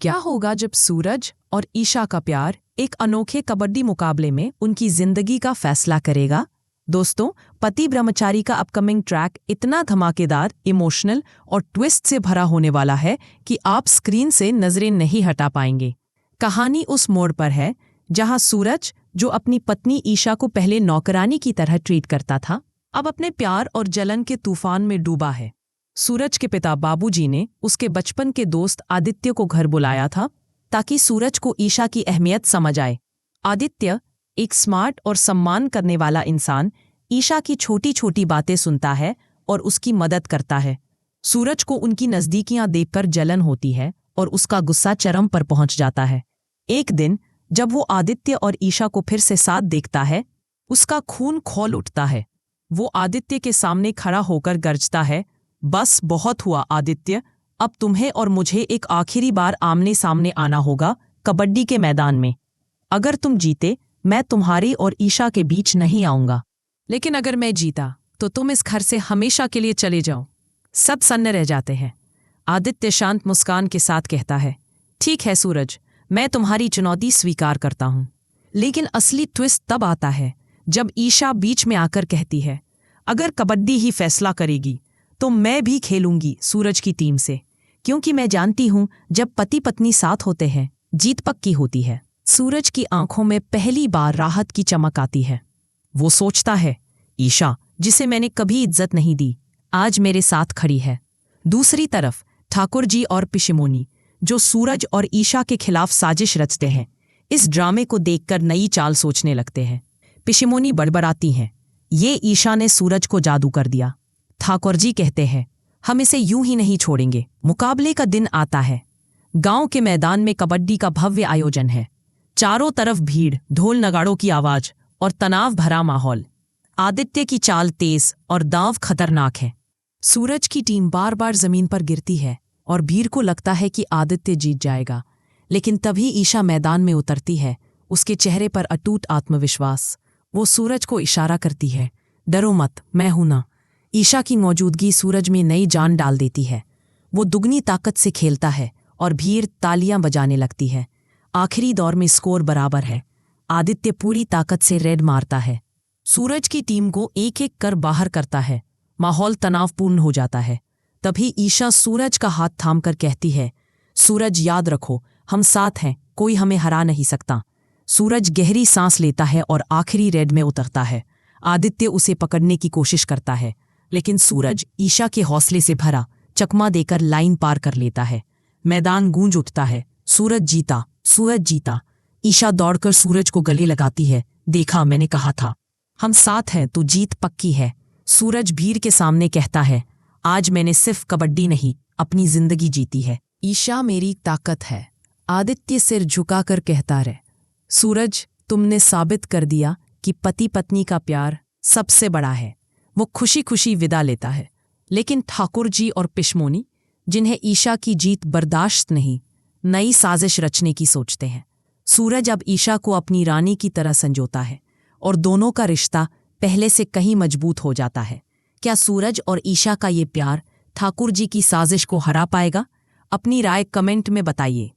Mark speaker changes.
Speaker 1: क्या होगा जब सूरज और ईशा का प्यार एक अनोखे कबड्डी मुकाबले में उनकी जिंदगी का फैसला करेगा? दोस्तों, पति ब्रह्मचारी का अपकमिंग ट्रैक इतना धमाकेदार, इमोशनल और ट्विस्ट से भरा होने वाला है कि आप स्क्रीन से नजरें नहीं हटा पाएंगे। कहानी उस मोड़ पर है जहां सूरज, जो अपनी पत्नी ईशा को पहले नौकरानी की तरह ट्रीट करता था, अब अपने प्यार और जलन के तूफान में डूबा है। सूरज के पिता बाबूजी ने उसके बचपन के दोस्त आदित्य को घर बुलाया था ताकि सूरज को ईशा की अहमियत समझ आए। आदित्य, एक स्मार्ट और सम्मान करने वाला इंसान, ईशा की छोटी छोटी बातें सुनता है और उसकी मदद करता है। सूरज को उनकी नज़दीकियां देखकर जलन होती है और उसका गुस्सा चरम पर पहुंच जाता है। एक दिन जब वो आदित्य और ईशा को फिर से साथ देखता है, उसका खून खौल उठता है। वो आदित्य के सामने खड़ा होकर गरजता है, बस बहुत हुआ आदित्य, अब तुम्हें और मुझे एक आखिरी बार आमने सामने आना होगा कबड्डी के मैदान में। अगर तुम जीते, मैं तुम्हारी और ईशा के बीच नहीं आऊंगा, लेकिन अगर मैं जीता तो तुम इस घर से हमेशा के लिए चले जाओ। सब सन्न रह जाते हैं। आदित्य शांत मुस्कान के साथ कहता है, ठीक है सूरज, मैं तुम्हारी चुनौती स्वीकार करता हूं। लेकिन असली ट्विस्ट तब आता है जब ईशा बीच में आकर कहती है, अगर कबड्डी ही फैसला करेगी तो मैं भी खेलूंगी सूरज की टीम से, क्योंकि मैं जानती हूं जब पति पत्नी साथ होते हैं जीत पक्की होती है। सूरज की आंखों में पहली बार राहत की चमक आती है। वो सोचता है, ईशा, जिसे मैंने कभी इज्जत नहीं दी, आज मेरे साथ खड़ी है। दूसरी तरफ ठाकुर जी और पिशिमोनी, जो सूरज और ईशा के खिलाफ साजिश रचते हैं, इस ड्रामे को देखकर नई चाल सोचने लगते हैं। पिशिमोनी बड़बड़ाती हैं, ये ईशा ने सूरज को जादू कर दिया। ठाकुर जी कहते हैं, हम इसे यूं ही नहीं छोड़ेंगे। मुकाबले का दिन आता है। गांव के मैदान में कबड्डी का भव्य आयोजन है। चारों तरफ भीड़, ढोल नगाड़ों की आवाज और तनाव भरा माहौल। आदित्य की चाल तेज और दांव खतरनाक है। सूरज की टीम बार बार जमीन पर गिरती है और भीड़ को लगता है कि आदित्य जीत जाएगा। लेकिन तभी ईशा मैदान में उतरती है, उसके चेहरे पर अटूट आत्मविश्वास। वो सूरज को इशारा करती है, डरो मत, मैं हूं ना। ईशा की मौजूदगी सूरज में नई जान डाल देती है। वो दुगनी ताकत से खेलता है और भीड़ तालियां बजाने लगती है। आखिरी दौर में स्कोर बराबर है। आदित्य पूरी ताकत से रेड मारता है। सूरज की टीम को एक एक कर बाहर करता है। माहौल तनावपूर्ण हो जाता है। तभी ईशा सूरज का हाथ थामकर कहती है, सूरज, याद रखो, हम साथ हैं, कोई हमें हरा नहीं सकता। सूरज गहरी सांस लेता है और आखिरी रेड में उतरता है। आदित्य उसे पकड़ने की कोशिश करता है, लेकिन सूरज ईशा के हौसले से भरा चकमा देकर लाइन पार कर लेता है। मैदान गूंज उठता है, सूरज जीता, सूरज जीता। ईशा दौड़कर सूरज को गले लगाती है, देखा, मैंने कहा था, हम साथ हैं, तो जीत पक्की है। सूरज भीड़ के सामने कहता है, आज मैंने सिर्फ कबड्डी नहीं, अपनी जिंदगी जीती है। ईशा मेरी ताकत है। आदित्य सिर झुकाकर कहता रहे, सूरज, तुमने साबित कर दिया कि पति पत्नी का प्यार सबसे बड़ा है। वो खुशी खुशी विदा लेता है। लेकिन ठाकुर जी और पिशमोनी, जिन्हें ईशा की जीत बर्दाश्त नहीं, नई साजिश रचने की सोचते हैं। सूरज अब ईशा को अपनी रानी की तरह संजोता है और दोनों का रिश्ता पहले से कहीं मजबूत हो जाता है। क्या सूरज और ईशा का ये प्यार ठाकुर जी की साजिश को हरा पाएगा? अपनी राय कमेंट में बताइए।